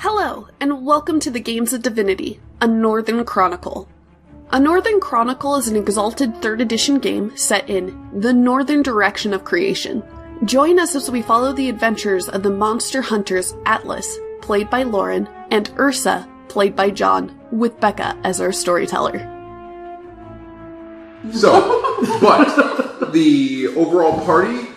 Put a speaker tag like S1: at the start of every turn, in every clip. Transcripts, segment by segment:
S1: Hello, and welcome to the Games of Divinity, a Northern Chronicle. A Northern Chronicle is an Exalted 3rd edition game set in the northern direction of creation. Join us as we follow the adventures of the monster hunters Atlas, played by Lauren, and Ursa, played by John, with Becca as our storyteller.
S2: So, but the overall party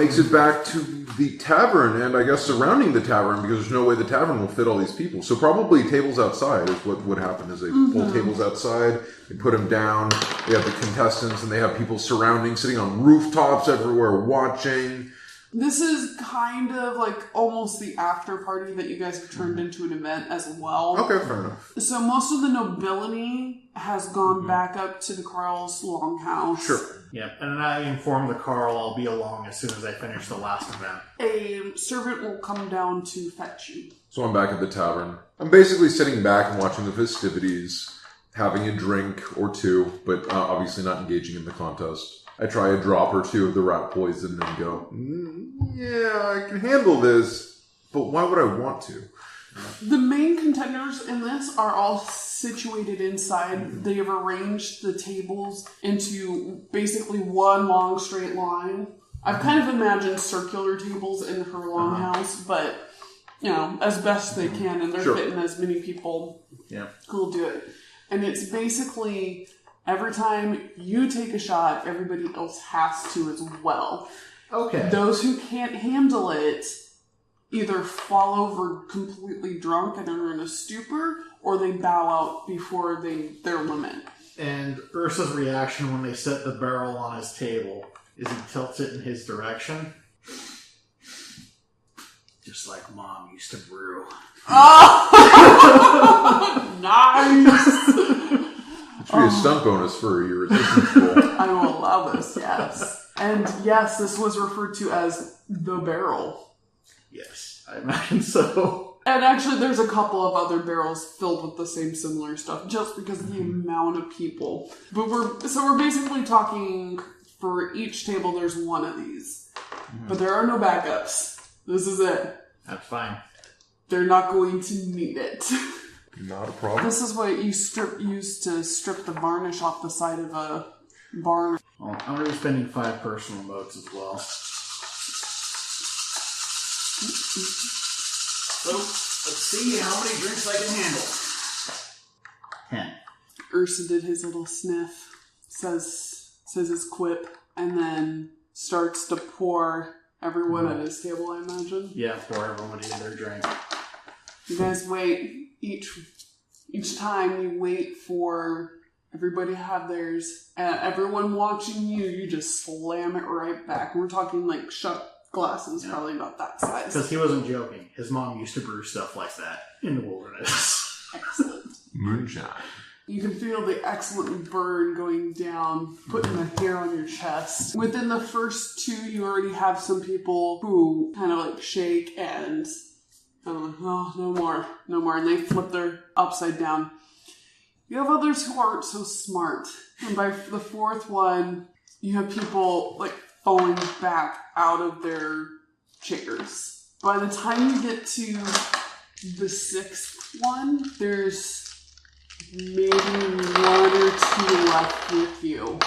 S2: makes it back to the tavern, and I guess surrounding the tavern, because there's no way the tavern will fit all these people. So probably tables outside is what would happen, is they pull tables outside, they put them down, they have the contestants, and they have people surrounding, sitting on rooftops everywhere, watching.
S3: This is kind of like almost the after party that you guys have turned into an event as well.
S2: Okay, fair enough.
S3: So most of the nobility has gone back up to the Carl's longhouse.
S2: Sure.
S4: Yeah, and I informed the Carl I'll be along as soon as I finish the last event.
S3: A servant will come down to fetch you.
S2: So I'm back at the tavern. I'm basically sitting back and watching the festivities, having a drink or two, but obviously not engaging in the contest. I try a drop or two of the rat poison and go, yeah, I can handle this, but why would I want to?
S3: The main contenders in this are all situated inside. They have arranged the tables into basically one long straight line. I've kind of imagined circular tables in her longhouse, but, you know, as best they can, and they're fitting as many people who will do it. And it's basically every time you take a shot, everybody else has to as well.
S4: Okay.
S3: Those who can't handle it either fall over completely drunk and are in a stupor, or they bow out before their limit.
S4: And Ursa's reaction when they set the barrel on his table is he tilts it in his direction. Just like Mom used to brew.
S3: Oh! Nice!
S2: It should be a stunt bonus for your resistance roll.
S3: I will allow this, yes. And yes, this was referred to as the barrel.
S4: Yes, I imagine so.
S3: And actually, there's a couple of other barrels filled with the same similar stuff, just because of the amount of people. But we're basically talking, for each table, there's one of these. But there are no backups. This is it.
S4: That's fine.
S3: They're not going to need it.
S2: Not a problem.
S3: This is what you used to strip the varnish off the side of a barn.
S4: Well, I'm going to be spending 5 personal motes as well. So, let's see how many drinks I can handle. 10.
S3: Ursa did his little sniff, says his quip, and then starts to pour everyone at his table, I imagine.
S4: Yeah, pour everybody their drink.
S3: You guys wait. Each time you wait for everybody to have theirs, and everyone watching you, you just slam it right back. We're talking like shut glasses, probably about that size.
S4: Because he wasn't joking. His mom used to brew stuff like that in the wilderness.
S3: Excellent.
S2: Moonshine.
S3: You can feel the excellent burn going down, putting the hair on your chest. Within the first 2, you already have some people who kind of like shake and oh, no more. And they flip their upside down. You have others who aren't so smart. And by the 4th one, you have people like falling back out of their chairs. By the time you get to the 6th one, there's maybe 1 or 2 left with you.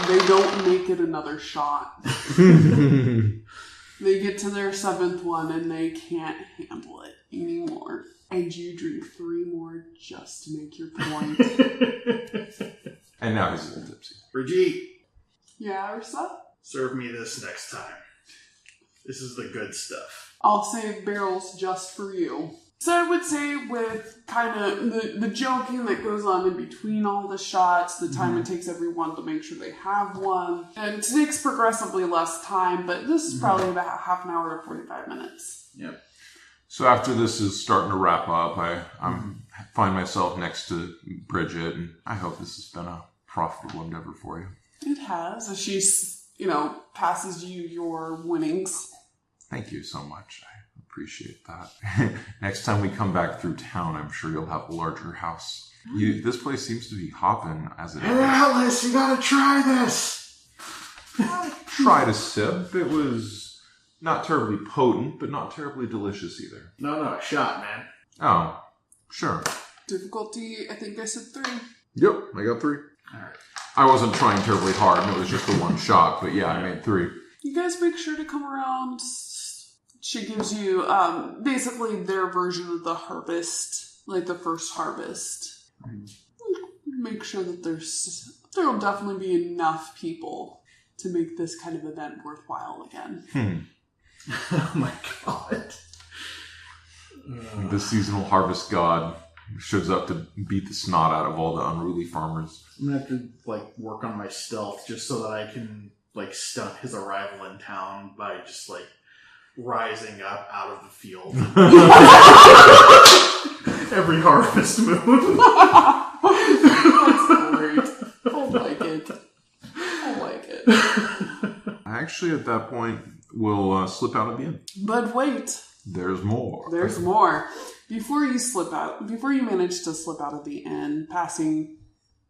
S3: They don't make it another shot. They get to their 7th one and they can't handle it anymore. And you drink 3 more just to make your point.
S2: And now he's a little tipsy.
S4: Brigitte,
S3: Yeah, Ursa?
S4: serve me this next time. This is the good stuff.
S3: I'll save barrels just for you. So I would say with kind of the joking that goes on in between all the shots, the time it takes everyone to make sure they have one, and it takes progressively less time, but this is probably about half an hour to 45 minutes.
S4: Yep.
S2: So after this is starting to wrap up, I find myself next to Bridget, and I hope this has been a profitable endeavor for you.
S3: It has, as she's, passes you your winnings.
S2: Thank you so much. I appreciate that. Next time we come back through town, I'm sure you'll have a larger house. This place seems to be hopping as it is.
S4: Alice, you gotta try this!
S2: I tried a sip. It was Not terribly potent, but not terribly delicious either.
S4: No, a shot, man.
S2: Oh, sure.
S3: Difficulty, I think I said 3.
S2: Yep, I got 3.
S4: All right.
S2: I wasn't trying terribly hard, and it was just the one shot, but yeah, I made 3.
S3: You guys make sure to come around. She gives you basically their version of the harvest, like the first harvest. Make sure that there'll definitely be enough people to make this kind of event worthwhile again.
S4: Oh my god.
S2: The seasonal harvest god shows up to beat the snot out of all the unruly farmers.
S4: I'm gonna have to work on my stealth just so that I can stunt his arrival in town by just rising up out of the field. Every harvest moon.
S3: That's great. I like it.
S2: Actually, at that point, we'll slip out of the inn.
S3: But wait.
S2: There's more.
S3: There's more. Before you manage to slip out of the inn, passing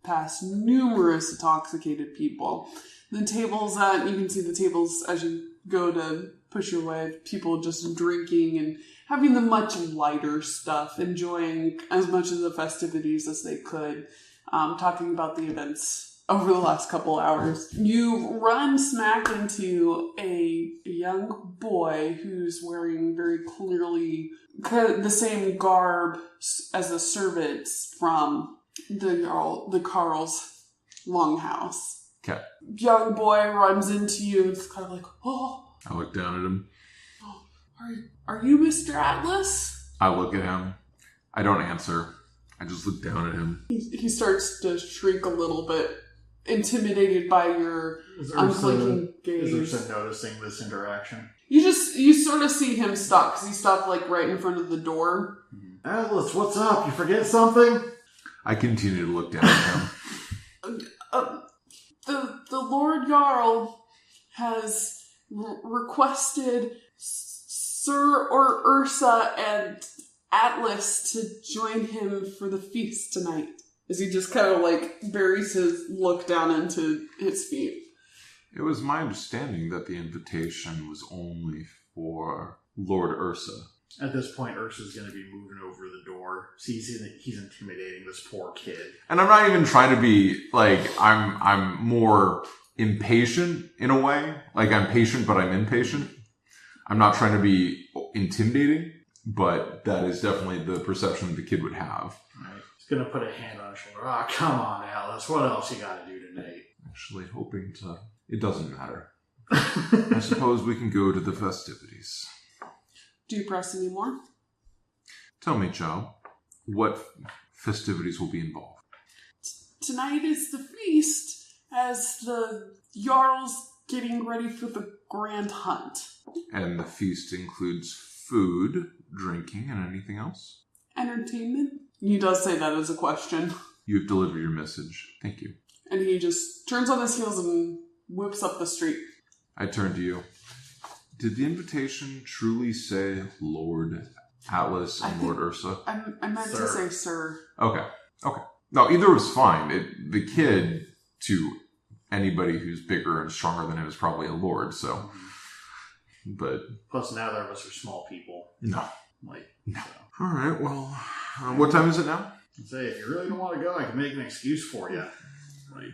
S3: past numerous intoxicated people, the tables you can see the tables as you go to push your way, people just drinking and having the much lighter stuff, enjoying as much of the festivities as they could, talking about the events over the last couple hours. You run smack into a young boy who's wearing very clearly the same garb as the servants from the Carl's longhouse.
S2: Okay.
S3: Young boy runs into you. It's kind of like, oh.
S2: I look down at him.
S3: Oh, are you Mr. Atlas?
S2: I look at him. I don't answer. I just look down at him.
S3: He starts to shrink a little bit, intimidated by your unblinking gaze.
S4: Is Ursa noticing this interaction?
S3: You sort of see him stop, because he stopped right in front of the door.
S4: Atlas, what's up? You forget something?
S2: I continue to look down at him.
S3: The Lord Jarl has requested Sir or Ursa and Atlas to join him for the feast tonight. As he just kind of buries his look down into his feet.
S2: It was my understanding that the invitation was only for Lord Ursa.
S4: At this point, Ursa's going to be moving over the door. He's intimidating this poor kid.
S2: And I'm not even trying to be, I'm more impatient in a way. I'm patient, but I'm impatient. I'm not trying to be intimidating, but that is definitely the perception the kid would have.
S4: Right. He's going to put a hand on his shoulder. Oh, come on, Alice. What else you got to do tonight?
S2: Actually hoping to... It doesn't matter. I suppose we can go to the festivities.
S3: Do you press any more?
S2: Tell me, Joe, what festivities will be involved?
S3: Tonight is the feast, as the Jarl's getting ready for the grand hunt.
S2: And the feast includes food, drinking, and anything else?
S3: Entertainment? He does say that as a question.
S2: You've delivered your message. Thank you.
S3: And he just turns on his heels and whips up the street.
S2: I turn to you. Did the invitation truly say Lord Atlas and Lord Ursa?
S3: I meant to say sir.
S2: Okay. No, either was fine. The kid, to anybody who's bigger and stronger than him, is probably a lord, so... But...
S4: Plus, neither of us are small people.
S2: No.
S4: No.
S2: So. Alright, well... what time is it now?
S4: Say, if you really don't want to go, I can make an excuse for you.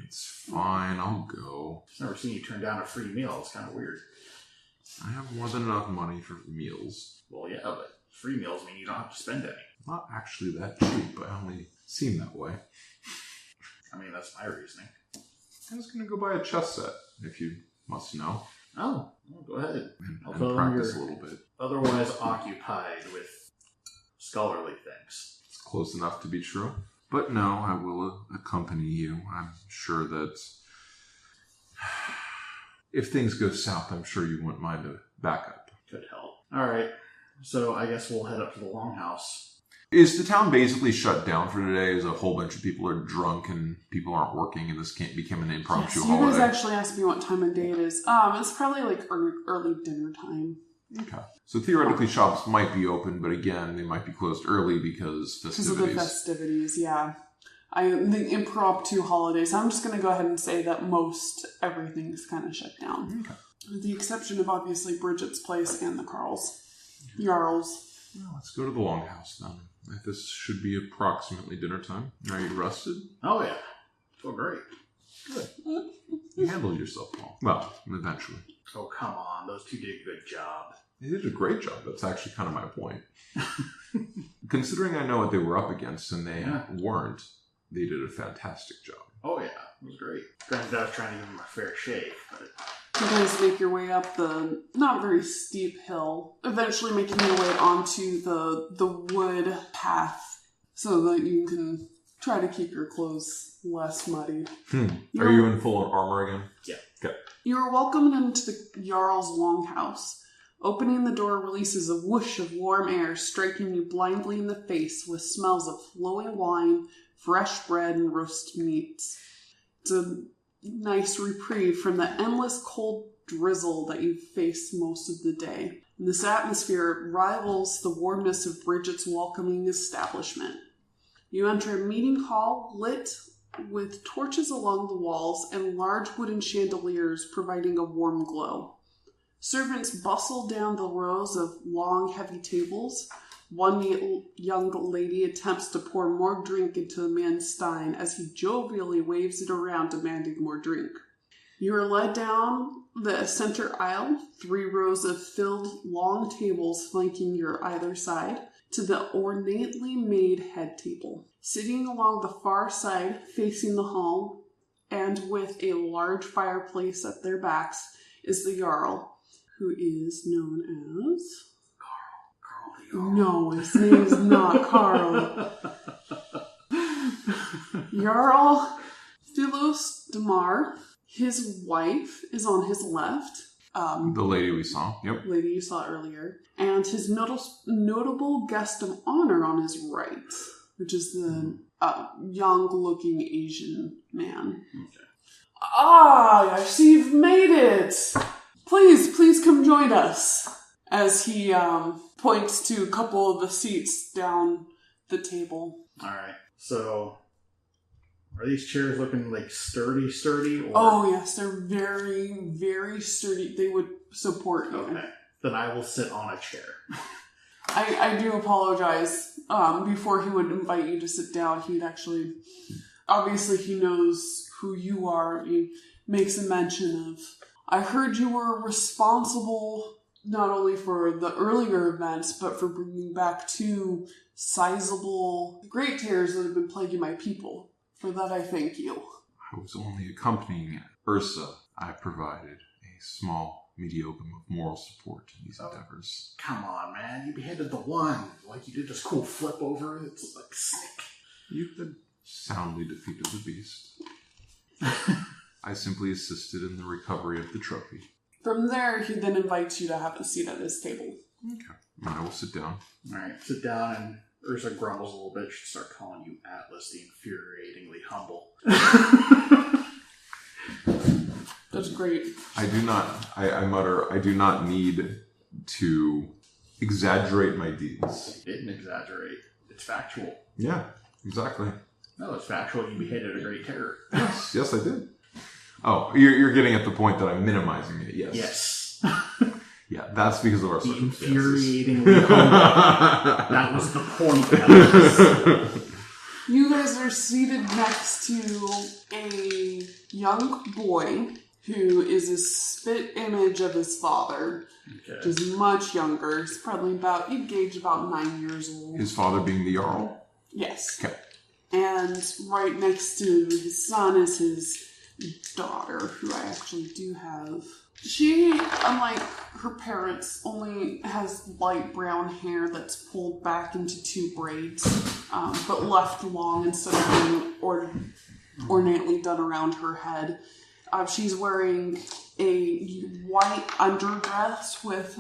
S2: It's fine, I'll go.
S4: I've never seen you turn down a free meal. It's kind of weird.
S2: I have more than enough money for meals.
S4: Well, yeah, but free meals mean you don't have to spend any.
S2: Not actually that cheap, I only seem that way.
S4: I mean, that's my reasoning.
S2: I was going to go buy a chess set, if you must know.
S4: Oh, well, go ahead.
S2: And practice a little bit.
S4: Otherwise occupied with scholarly things.
S2: It's close enough to be true. But no, I will accompany you. I'm sure that if things go south, I'm sure you wouldn't mind a backup.
S4: Could help. All right. So I guess we'll head up to the longhouse.
S2: Is the town basically shut down for today? Is a whole bunch of people are drunk and people aren't working and this can't become an impromptu holiday?
S3: You guys actually asked me what time of day it is. It's probably early dinner time.
S2: Okay. So theoretically shops might be open, but again, they might be closed early because festivities.
S3: Because of the festivities, yeah. The impromptu holidays. I'm just going to go ahead and say that most everything's kind of shut down.
S2: Okay.
S3: With the exception of obviously Bridget's place and the Jarls.
S2: Well, let's go to the longhouse then. This should be approximately dinner time. Are you rested?
S4: Oh, yeah. Feel great.
S2: Good. You handled yourself well. Well, eventually.
S4: Oh, come on. Those two did a good job.
S2: They did a great job. That's actually kind of my point. Considering I know what they were up against and they weren't, they did a fantastic job.
S4: Oh, yeah. It was great. Granted, I was trying to give them a fair shake, but...
S3: You guys make your way up the not very steep hill, eventually making your way onto the wood path so that you can try to keep your clothes less muddy.
S2: Are you in full armor again?
S4: Yeah.
S2: Okay.
S3: You are welcomed into the Jarl's longhouse. Opening the door releases a whoosh of warm air, striking you blindly in the face with smells of flowing wine, fresh bread, and roast meats. It's a nice reprieve from the endless cold drizzle that you've faced most of the day. And this atmosphere rivals the warmness of Bridget's welcoming establishment. You enter a meeting hall lit with torches along the walls and large wooden chandeliers providing a warm glow. Servants bustle down the rows of long, heavy tables. One young lady attempts to pour more drink into a man's stein as he jovially waves it around, demanding more drink. You are led down the center aisle, 3 rows of filled long tables flanking your either side, to the ornately made head table. Sitting along the far side, facing the hall, and with a large fireplace at their backs, is the Jarl, who is known as... No, his name is not Carl. Jarl Philos Damar. His wife is on his left.
S2: The lady we saw. Yep.
S3: Lady you saw earlier. And his notable guest of honor on his right, which is the young-looking Asian man.
S4: Okay.
S3: Ah, I see you've made it. Please come join us. As he points to a couple of the seats down the table.
S4: Alright, so are these chairs looking like sturdy? Or...
S3: Oh yes, they're very, very sturdy. They would support you.
S4: Okay, then I will sit on a chair.
S3: I do apologize. Before he would invite you to sit down, he'd actually... Obviously he knows who you are. He makes a mention of... I heard you were responsible... not only for the earlier events, but for bringing back 2 sizable great terrors that have been plaguing my people. For that, I thank you.
S2: I was only accompanying Ursa. I provided a small medium of moral support in these endeavors.
S4: Come on, man. You beheaded the one. Like, you did this cool flip over. It's like sick.
S2: You had soundly defeated the beast. I simply assisted in the recovery of the trophy.
S3: From there, he then invites you to have a seat at his table.
S2: Okay. I will sit down.
S4: Alright, sit down, and Ursa grumbles a little bit. She'll start calling you Atlas the infuriatingly humble.
S3: That's great.
S2: I mutter, I do not need to exaggerate my deeds.
S4: You didn't exaggerate. It's factual.
S2: Yeah, exactly.
S4: No, it's factual. You beheaded a great terror.
S2: Yes, I did. Oh, you're getting at the point that I'm minimizing it, yes.
S4: Yes.
S2: Yeah, that's because of our circumstances.
S4: Infuriatingly humble. That was the point.
S3: You guys are seated next to a young boy who is a spit image of his father.
S4: Okay.
S3: Which is much younger. He's probably you'd gauge about 9 years old.
S2: His father being the Jarl?
S3: Yes.
S2: Okay.
S3: And right next to his son is his daughter, who I actually do have. She, unlike her parents, only has light brown hair that's pulled back into 2 braids, but left long instead of being ornately done around her head. She's wearing a white underdress with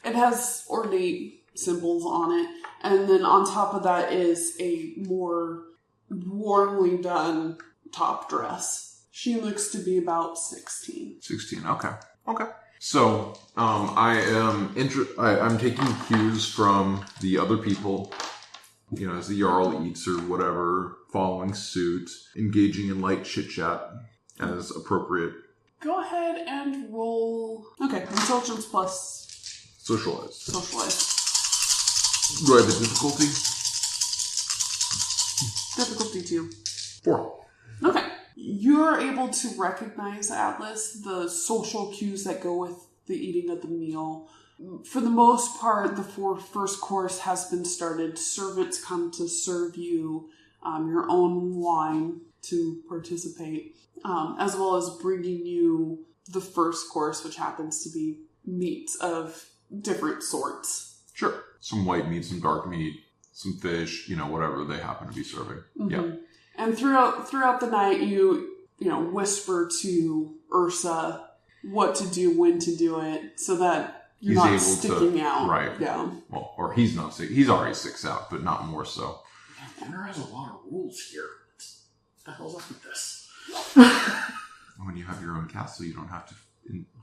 S3: it has ornate symbols on it, and then on top of that is a more warmly done top dress. She looks to be about 16.
S2: 16, okay. Okay. So, I'm taking cues from the other people, as the Jarl eats or whatever, following suit, engaging in light chit-chat as appropriate
S3: Go ahead and roll. Okay, intelligence plus
S2: Socialize.
S3: socialize.
S2: Do I have a difficulty?
S3: Difficulty 2.
S2: 4.
S3: Okay. You're able to recognize, Atlas, the social cues that go with the eating of the meal. For the most part, the first course has been started. Servants come to serve you your own wine to participate, as well as bringing you the first course, which happens to be meats of different sorts.
S2: Sure. Some white meat, some dark meat, some fish, whatever they happen to be serving.
S3: Mm-hmm.
S2: Yeah.
S3: And throughout the night, you whisper to Ursa what to do, when to do it, so that you're not sticking out.
S2: Right.
S3: Yeah.
S2: Well, or he's not sick. He's already sticks out, but not more so.
S4: Dinner has a lot of rules here. What the hell's up with this?
S2: When you have your own castle, you don't have to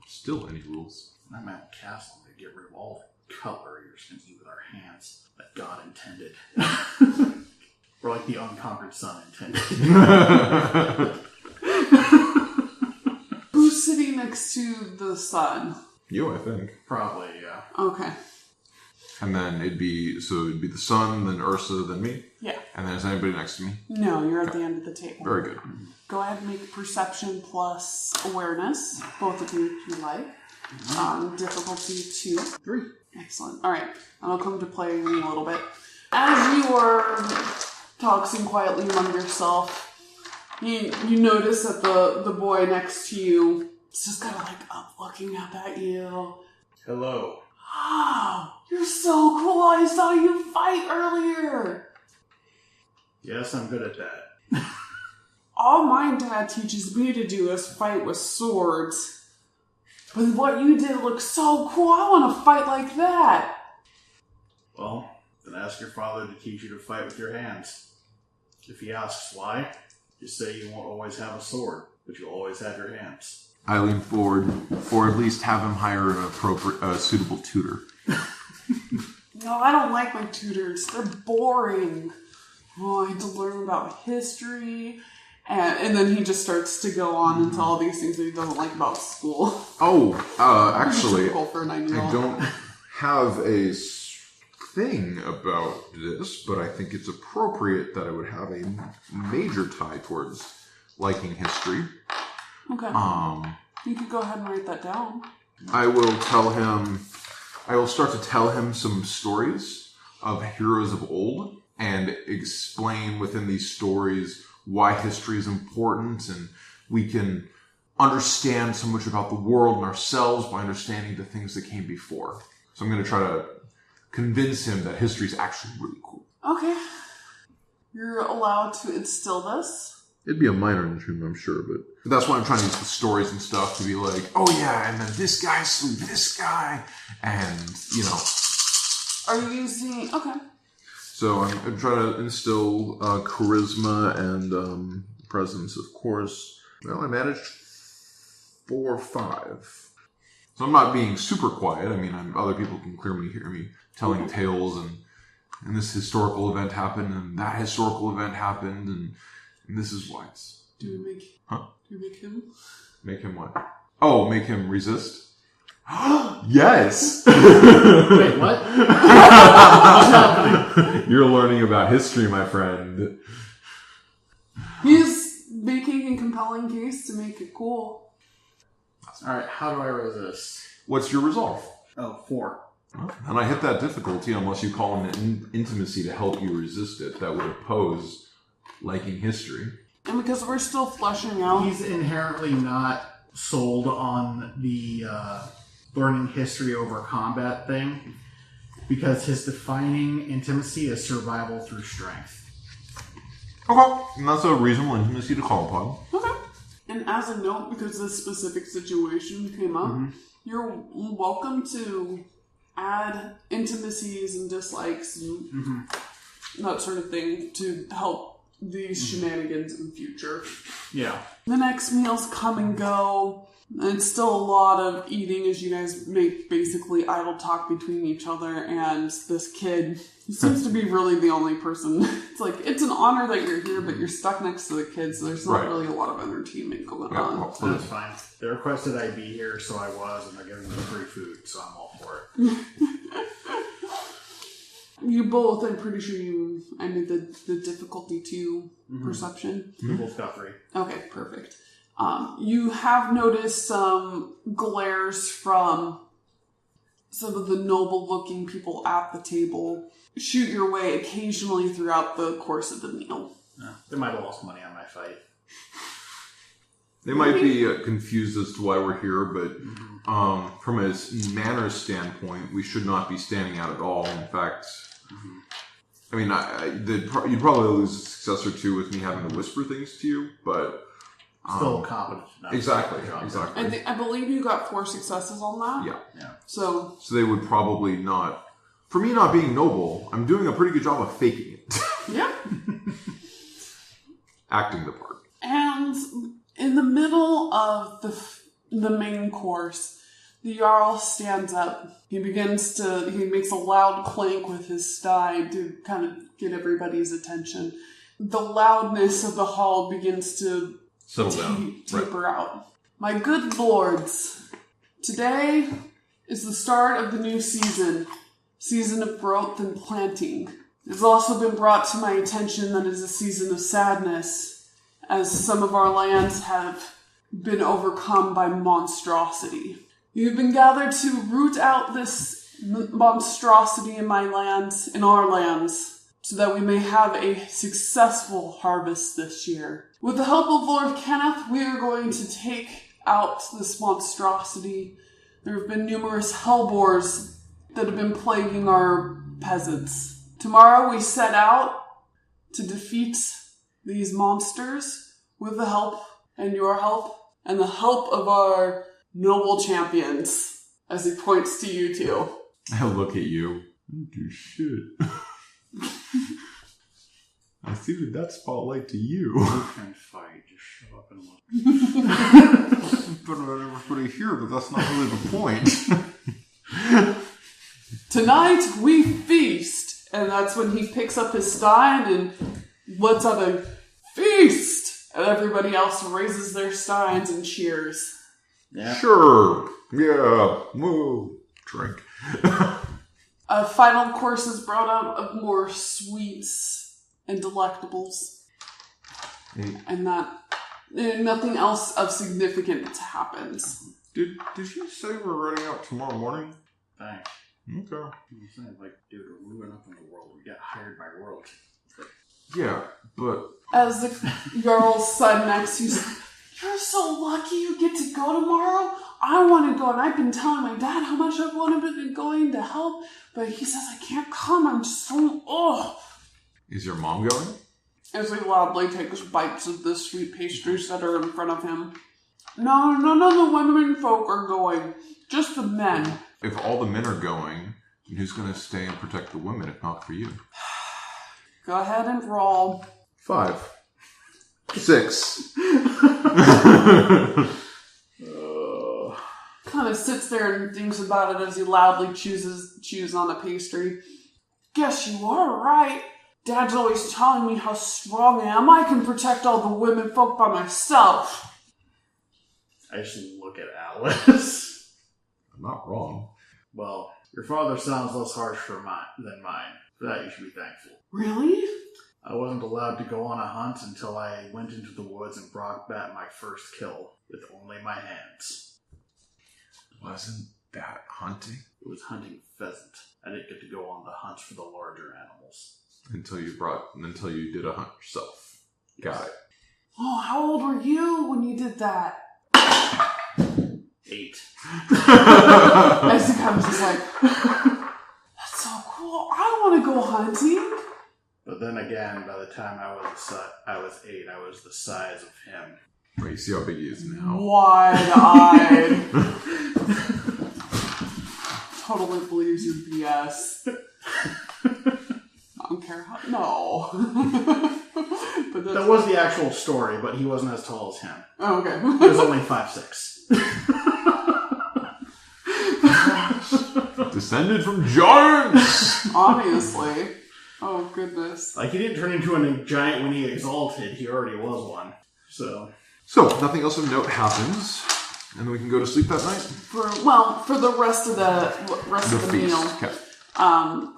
S2: instill any rules.
S4: When I'm at a castle, I'm going to get rid of all the cutlery we're just going to eat with our hands that God intended. Or like the unconquered son intended.
S3: Who's sitting next to the sun?
S2: You, I think.
S4: Probably, yeah.
S3: Okay.
S2: And then it'd be the sun, then Ursa, then me?
S3: Yeah.
S2: And then is anybody next to me?
S3: No, you're at the end of the table.
S2: Very good.
S3: Go ahead and make perception plus awareness, both of you if you like. Difficulty 2.
S4: 3.
S3: Excellent. All right. I'll come to play in a little bit. As you are talking quietly among yourself, you notice that the boy next to you is just kind of like looking up at you.
S4: Hello.
S3: Oh, you're so cool. I saw you fight earlier.
S4: Yes, I'm good at that.
S3: All my dad teaches me to do is fight with swords. But what you did looked so cool. I want to fight like that.
S4: Well, then ask your father to teach you to fight with your hands. If he asks why, just say you won't always have a sword, but you'll always have your hands.
S2: I lean forward, or at least have him hire an suitable tutor.
S3: No, I don't like my tutors. They're boring. Oh, I had to learn about history. And then he just starts to go on into all these things that he doesn't like about school.
S2: Oh, actually,
S3: Typical for a 9-year-old.
S2: I don't have a thing about this, but I think it's appropriate that I would have a major tie towards liking history.
S3: Okay. You could go ahead and write that down.
S2: I will start to tell him some stories of heroes of old and explain within these stories why history is important, and we can understand so much about the world and ourselves by understanding the things that came before. So I'm going to try to convince him that history is actually really cool.
S3: Okay. You're allowed to instill this.
S2: It'd be a minor intrusion, I'm sure, but that's why I'm trying to use the stories and stuff to be like, oh yeah, and then this guy slew this guy, and,
S3: Are you using... Okay.
S2: So I'm trying to instill charisma and presence, of course. Well, I managed 4 or 5. So I'm not being super quiet. I mean, other people can clearly hear me telling tales, and this historical event happened, and that historical event happened, and this is why it's...
S3: Do we make him?
S2: Make him what? Oh, make him resist? Yes!
S4: Wait, what? What's happening?
S2: You're learning about history, my friend.
S3: He's making a compelling case to make it cool.
S4: Alright, how do I resist?
S2: What's your resolve?
S4: Oh, 4.
S2: And I hit that difficulty unless you call in intimacy to help you resist it. That would oppose liking history.
S3: And because we're still fleshing out...
S4: He's inherently not sold on the learning history over combat thing, because his defining intimacy is survival through strength.
S2: Okay. And that's a reasonable intimacy to call upon.
S3: Okay. And as a note, because this specific situation came up, you're welcome to add intimacies and dislikes and that sort of thing to help these shenanigans in the future.
S4: Yeah.
S3: The next meals come and go. It's still a lot of eating as you guys make basically idle talk between each other and this kid. He seems to be really the only person. It's like, it's an honor that you're here, but you're stuck next to the kids, so there's not really a lot of entertainment going on.
S4: That's fine. They requested I be here, so I was, and they're giving me free food, so I'm all for it.
S3: You both, I'm pretty sure I made the difficulty 2 perception.
S4: We both got 3.
S3: Okay, perfect. You have noticed some glares from some of the noble-looking people at the table shoot your way occasionally throughout the course of the meal.
S4: They might have lost money on my fight.
S2: They might be confused as to why we're here, but from a manners standpoint, we should not be standing out at all. In fact, I mean, you'd probably lose a success or 2 with me having to whisper things to you, but...
S4: Still competent enough.
S2: Exactly.
S3: I believe you got 4 successes on that.
S2: Yeah.
S3: So
S2: they would probably not... For me not being noble, I'm doing a pretty good job of faking it.
S3: Yeah.
S2: Acting the part.
S3: And in the middle of the main course, the Jarl stands up. He makes a loud clank with his stein to kind of get everybody's attention. The loudness of the hall begins to
S2: settle down.
S3: Taper out. My good lords, today is the start of the new season of growth and planting. It has also been brought to my attention that it is a season of sadness, as some of our lands have been overcome by monstrosity. You've been gathered to root out this monstrosity in our lands, so that we may have a successful harvest this year. With the help of Lord Kenneth, we are going to take out this monstrosity. There have been numerous hellbores that have been plaguing our peasants. Tomorrow we set out to defeat these monsters with the help and your help and the help of our noble champions, as he points to you two.
S2: I look at you. You do shit. I see that spotlight to you.
S4: You can fight. Just shut up and look.
S2: Put everybody here, but that's not really the point.
S3: Tonight we feast, and that's when he picks up his stein and lets out a feast, and everybody else raises their steins and cheers.
S4: Yeah.
S2: Sure. Yeah. Woo. Drink.
S3: A final course is brought out of more sweets and delectables. And nothing else of significance happens.
S2: Did you say we're running out tomorrow morning?
S4: Thanks.
S2: Okay.
S4: I'm saying, dude, we're moving up in the world. We got hired by royalty.
S2: Yeah, but...
S3: As the Jarl's son next to you says, "You're so lucky you get to go tomorrow. I want to go, and I've been telling my dad how much I wanted to be going to help, but he says I can't come. I'm just so,
S2: Is your mom going?
S3: As he loudly takes bites of the sweet pastries that are in front of him. No, none of the women folk are going. Just the men.
S2: If all the men are going, then who's going to stay and protect the women if not for you?
S3: Go ahead and roll.
S2: 5. 6.
S3: Kind of sits there and thinks about it as he loudly chews on a pastry. Guess you are right. Dad's always telling me how strong I am. I can protect all the women folk by myself.
S4: I just look at Atlas.
S2: I'm not wrong.
S4: Well, your father sounds less harsh than mine. For that, you should be thankful.
S3: Really?
S4: I wasn't allowed to go on a hunt until I went into the woods and brought back my first kill with only my hands.
S2: Wasn't that hunting?
S4: It was hunting pheasant. I didn't get to go on the hunt for the larger animals.
S2: Until you did a hunt yourself. Got it.
S3: Oh, how old were you when you did that?
S4: 8.
S3: As he comes, he's like, that's so cool. I want to go hunting.
S4: But then again, by the time I was 8, I was the size of him.
S2: Wait, you see how big he is now?
S3: Wide-eyed. Totally believes your BS. I don't care how. No.
S4: But that was the actual story, but he wasn't as tall as him.
S3: Oh, okay.
S4: He was only 5'6".
S2: Descended from giants!
S3: Obviously. Oh, goodness.
S4: Like, he didn't turn into a giant when he exalted. He already was one. So,
S2: nothing else of note happens. And then we can go to sleep that night?
S3: For the rest of the meal.
S2: Okay.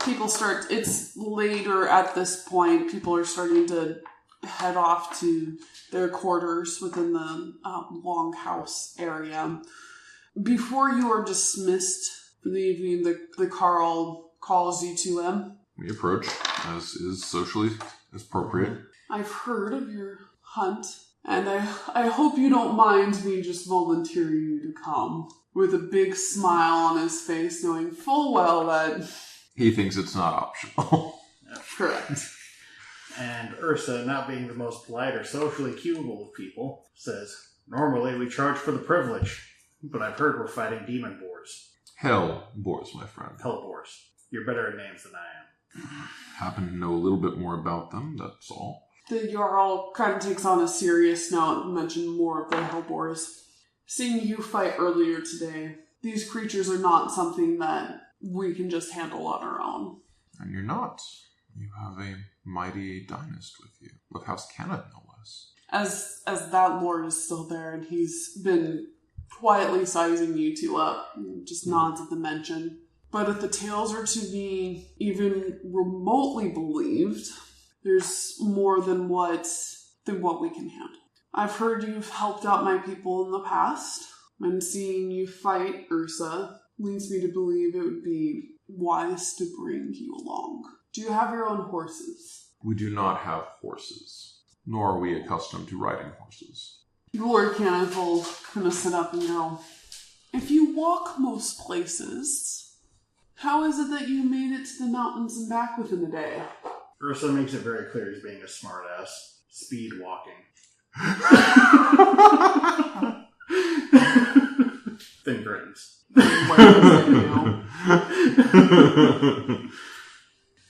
S3: People start, it's later at this point, people are starting to head off to their quarters within the longhouse area. Before you are dismissed for the evening, the Carl calls you to him.
S2: We approach, as is socially appropriate.
S3: I've heard of your hunt, and I hope you don't mind me just volunteering you to come. With a big smile on his face, knowing full well that...
S2: He thinks it's not optional.
S3: Correct.
S4: And Ursa, not being the most polite or socially cuticle of people, says, normally we charge for the privilege, but I've heard we're fighting demon boars.
S2: Hell boars, my friend.
S4: Hell boars. You're better at names than I am.
S2: Happen to know a little bit more about them, that's all.
S3: The Jarl kind of takes on a serious note and mentions more of the hellboars. Seeing you fight earlier today, these creatures are not something that we can just handle on our own.
S2: And you're not. You have a mighty dynast with you. Of House Kenneth, no less.
S3: As that lord is still there, and he's been quietly sizing you two up, just nods at the mention. But if the tales are to be even remotely believed, there's more than what we can handle. I've heard you've helped out my people in the past, and seeing you fight Ursa leads me to believe it would be wise to bring you along. Do you have your own horses?
S2: We do not have horses, nor are we accustomed to riding horses.
S3: Lord Kenneth will kind of sit up and go, if you walk most places... how is it that you made it to the mountains and back within a day?
S4: Ursa makes it very clear he's being a smartass. Speed walking. Thin grins.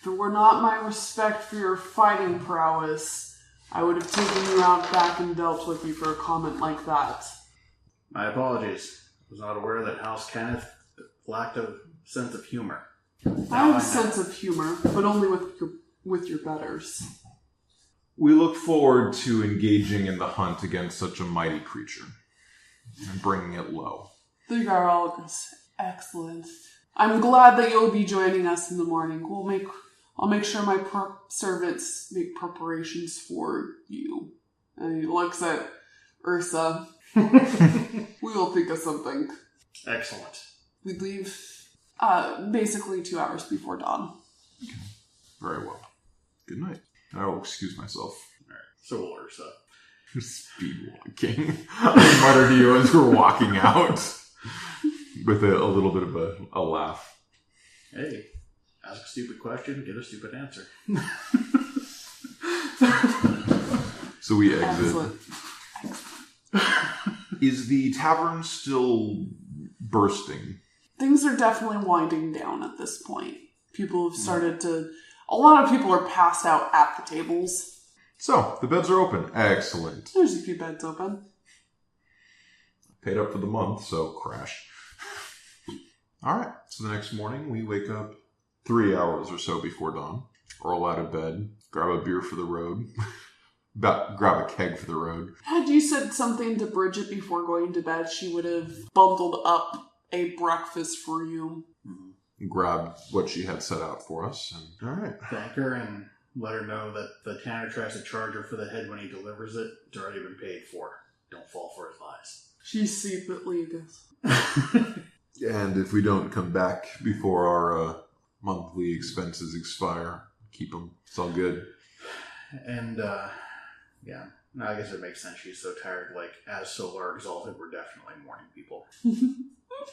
S3: If it were not my respect for your fighting prowess, I would have taken you out back and dealt with you for a comment like that.
S4: My apologies. I was not aware that House Kenneth lacked a sense of humor.
S3: I have a sense of humor, but only with your betters.
S2: We look forward to engaging in the hunt against such a mighty creature and bringing it low.
S3: The Jarl is excellent. I'm glad that you'll be joining us in the morning. I'll make sure my servants make preparations for you. And he looks at Ursa. We will think of something.
S4: Excellent.
S3: We leave basically 2 hours before dawn.
S2: Okay. Very well. Good night. I will excuse myself.
S4: Alright, so will Ursa.
S2: Speed walking. I mutter to you as we're walking out. With a little bit of a laugh.
S4: Hey, ask a stupid question, get a stupid answer.
S2: So we exit.
S3: Excellent.
S2: Is the tavern still bursting?
S3: Things are definitely winding down at this point. People have started to... A lot of people are passed out at the tables.
S2: So, the beds are open. Excellent.
S3: There's a few beds open.
S2: Paid up for the month, so crash. Alright, so the next morning we wake up 3 hours or so before dawn. Roll out of bed, grab a beer for the road. Grab a keg for the road.
S3: Had you said something to Bridget before going to bed, she would have bundled up a breakfast for you.
S2: Grab what she had set out for us. And alright.
S4: Thank her and let her know that the tanner tries to charge her for the head when he delivers it. It's already been paid for. Don't fall for his lies.
S3: She secretly goes.
S2: And if we don't come back before our monthly expenses expire, keep them. It's all good.
S4: And, yeah. No, I guess it makes sense. She's so tired. Like, as Solar Exalted, we're definitely morning people.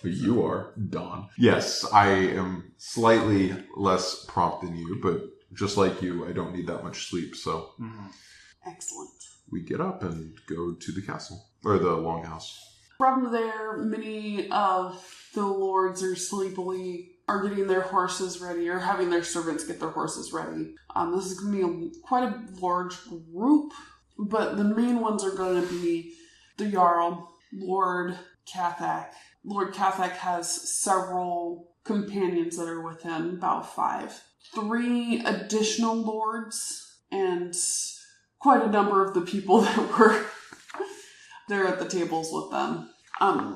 S2: You are, Dawn. Yes, I am slightly less prompt than you, but just like you, I don't need that much sleep, so...
S4: Mm-hmm.
S3: Excellent.
S2: We get up and go to the castle. Or the longhouse.
S3: From there, many of the lords are getting their horses ready, or having their servants get their horses ready. This is going to be quite a large group, but the main ones are going to be the Jarl, Lord Cathak. Lord Cathak has several companions that are with him, about 5. 3 additional lords and quite a number of the people that were there at the tables with them.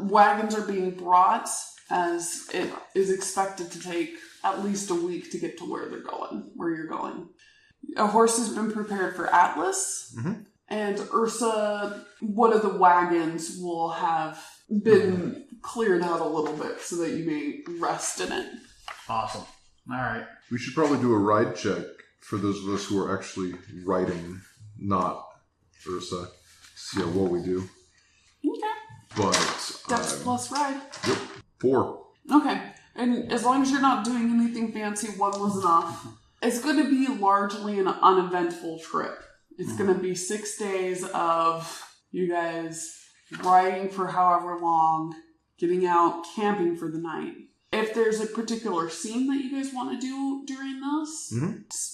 S3: Wagons are being brought, as it is expected to take at least a week to get to where you're going. A horse has been prepared for Atlas, and Ursa, one of the wagons will have been cleared out a little bit so that you may rest in it.
S4: Awesome. All right.
S2: We should probably do a ride check for those of us who are actually riding, not Ursa. See how well we do.
S3: Okay.
S2: But
S3: Dex plus ride.
S2: Yep. 4.
S3: Okay. And as long as you're not doing anything fancy, 1 was enough. It's going to be largely an uneventful trip. It's going to be 6 days of you guys riding for however long, getting out, camping for the night. If there's a particular scene that you guys want to do during this,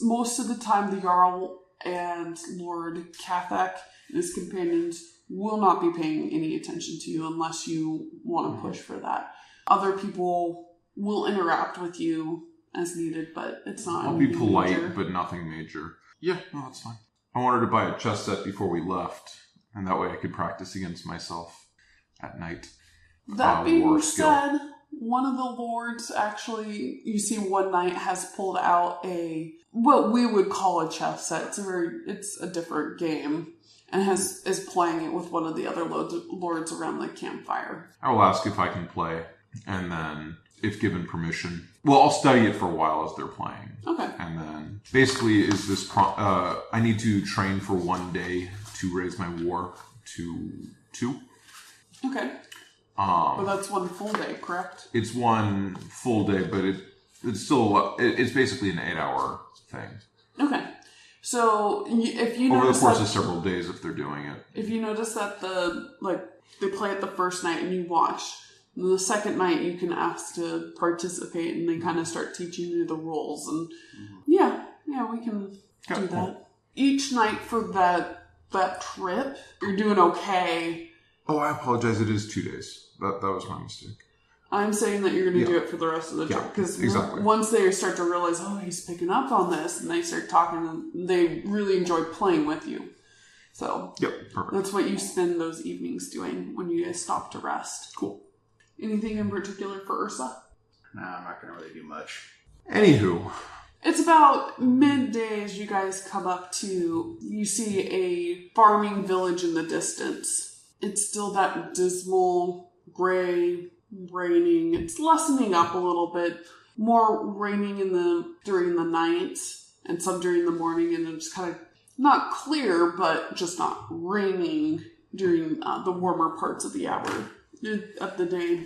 S3: most of the time the Jarl and Lord Cathak and his companions will not be paying any attention to you unless you want to push for that. Other people will interact with you as needed, but it's not.
S2: I'll be polite,
S3: major.
S2: but nothing major. Yeah, no, that's fine. I wanted to buy a chess set before we left, and that way I could practice against myself at night.
S3: That being
S2: war
S3: said, one of the lords actually, you see one night, has pulled out what we would call a chess set. It's a different game, and is playing it with one of the other lords around the campfire.
S2: I will ask if I can play, and then, if given permission, well, I'll study it for a while as they're playing.
S3: Okay.
S2: And then, basically, is this I need to train for 1 day to raise my war to 2.
S3: Okay. But that's 1 full day, correct?
S2: It's 1 full day, but it's still it's basically an 8-hour thing.
S3: Okay. So if you
S2: over
S3: notice
S2: the course
S3: that,
S2: of several days, if they're doing it,
S3: if you notice that they play it the first night and you watch, and the second night you can ask to participate, and they kind of start teaching you the rules, and yeah, we can do that. Each night for that trip, you're doing okay.
S2: Oh, I apologize. It is 2 days. That was my mistake.
S3: I'm saying that you're going to do it for the rest of the trip. Because once they start to realize, oh, he's picking up on this, and they start talking, and they really enjoy playing with you. So
S2: perfect.
S3: That's what you spend those evenings doing when you guys stop to rest.
S2: Cool.
S3: Anything in particular for Ursa?
S4: No, I'm not going to really do much.
S2: Anywho.
S3: It's about midday as you guys come up to, you see a farming village in the distance. It's still that dismal, gray, raining. It's lessening up a little bit. More raining during the night and some during the morning, and it's kind of not clear, but just not raining during the warmer parts of the hour of the day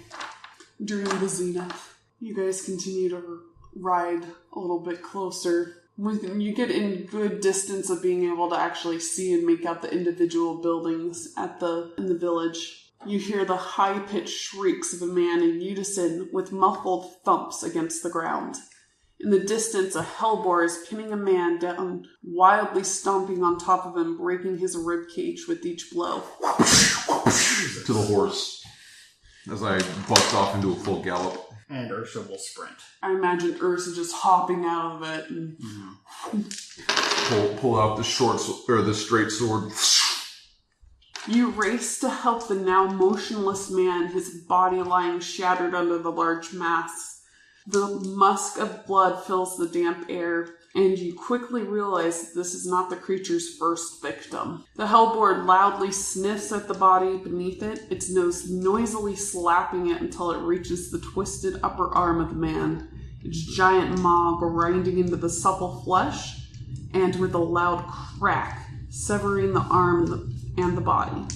S3: during the zenith. You guys continue to ride a little bit closer. When you get in good distance of being able to actually see and make out the individual buildings in the village, you hear the high-pitched shrieks of a man in unison with muffled thumps against the ground. In the distance, a hellboar is pinning a man down, wildly stomping on top of him, breaking his ribcage with each blow.
S2: To the horse, as I bust off into a full gallop.
S4: And Ursa will sprint.
S3: I imagine Ursa just hopping out of it and
S2: pull out the straight sword.
S3: You race to help the now motionless man, his body lying shattered under the large mass. The musk of blood fills the damp air, and you quickly realize that this is not the creature's first victim. The hellboar loudly sniffs at the body beneath it, its nose noisily slapping it until it reaches the twisted upper arm of the man, its giant maw grinding into the supple flesh, and with a loud crack, severing the arm and the body,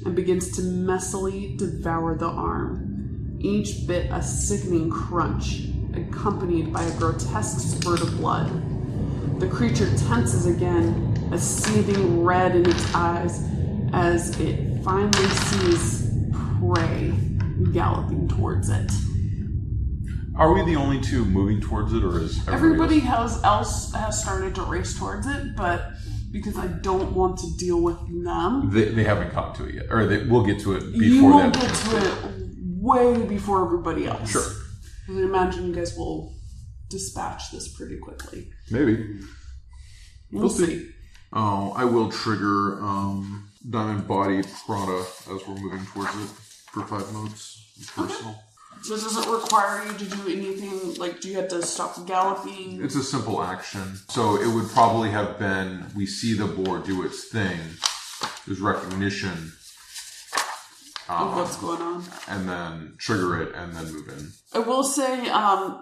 S3: and begins to messily devour the arm, each bit a sickening crunch, accompanied by a grotesque spurt of blood. The creature tenses again, a seething red in its eyes, as it finally sees prey galloping towards it.
S2: Are we the only two moving towards it, or is
S3: everybody else has started to race towards it, but because I don't want to deal with them.
S2: They haven't come to it yet. Or we'll get to it before
S3: you will
S2: that.
S3: get to it way before everybody else.
S2: Sure.
S3: I imagine you guys will dispatch this pretty quickly.
S2: Maybe.
S3: We'll see.
S2: Oh, I will trigger Diamond Body Prada as we're moving towards it for 5 modes. Personal.
S3: So does it require you to do anything, like do you have to stop galloping?
S2: It's a simple action. So it would probably have been, we see the board do its thing. There's recognition.
S3: Of what's going on.
S2: And then trigger it and then move in.
S3: I will say,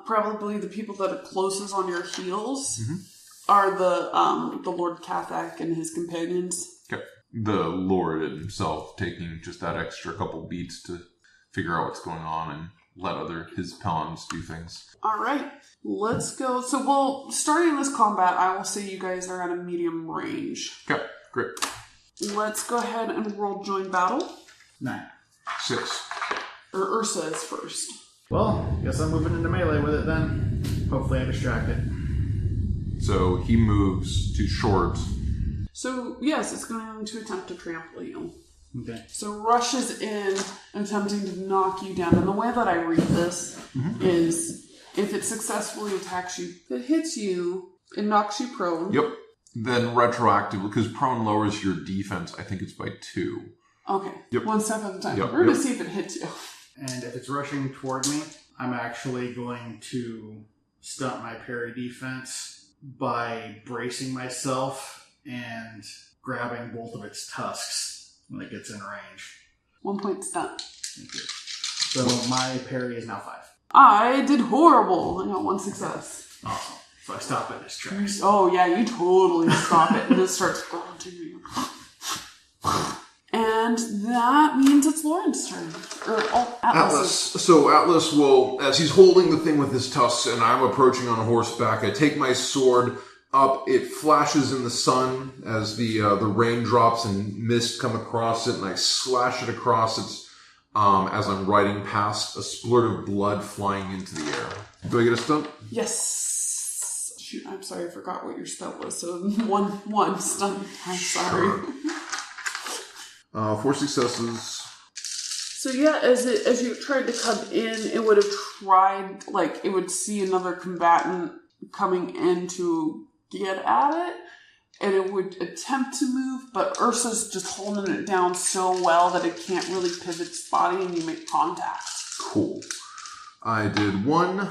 S3: probably the people that are closest on your heels are the Lord Cathak and his companions.
S2: Okay. The Lord himself taking just that extra couple beats to figure out what's going on and let his pawns do things.
S3: Alright, let's go. So starting this combat, I will say you guys are at a medium range.
S2: Okay, great.
S3: Let's go ahead and roll join battle.
S4: 9.
S2: 6.
S3: Or Ursa is first.
S4: Well, guess I'm moving into melee with it then. Hopefully I distract it.
S2: So he moves to short.
S3: So, yes, it's going to attempt to trample you.
S4: Okay.
S3: So rushes in, attempting to knock you down. And the way that I read this is, if it successfully attacks you, if it hits you, it knocks you prone.
S2: Yep. Then retroactive, because prone lowers your defense, I think it's by 2.
S3: Okay.
S2: Yep.
S3: 1 step at a time.
S2: Yep.
S3: We're going to see if it hits you.
S4: And if it's rushing toward me, I'm actually going to stunt my parry defense by bracing myself and grabbing both of its tusks when it gets in range.
S3: 1 point stunt.
S4: Thank you. So my parry is now 5.
S3: I did horrible. I got 1 success.
S4: Awesome. So I stop at its tracks.
S3: Oh, yeah, you totally stop it. And it starts grunting you. And that means it's Lauren's turn. Or Atlas.
S2: So Atlas will, as he's holding the thing with his tusks and I'm approaching on horseback, I take my sword up. It flashes in the sun as the raindrops and mist come across it, and I slash it across its, as I'm riding past, a splurt of blood flying into the air. Do I get a stunt?
S3: Yes. Shoot, I'm sorry, I forgot what your stunt was. So one stunt. I'm sorry.
S2: 4 successes.
S3: So yeah, as you tried to come in, it would have tried, like, it would see another combatant coming in to get at it, and it would attempt to move, but Ursa's just holding it down so well that it can't really pivot its body and you make contact.
S2: Cool. I did 1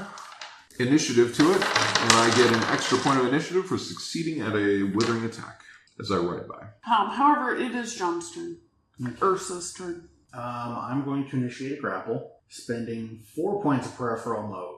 S2: initiative to it, and I get an extra point of initiative for succeeding at a withering attack as I ride by.
S3: However, it is John's turn.
S4: Okay.
S3: Ursa's turn.
S4: I'm going to initiate a grapple, spending 4 points of peripheral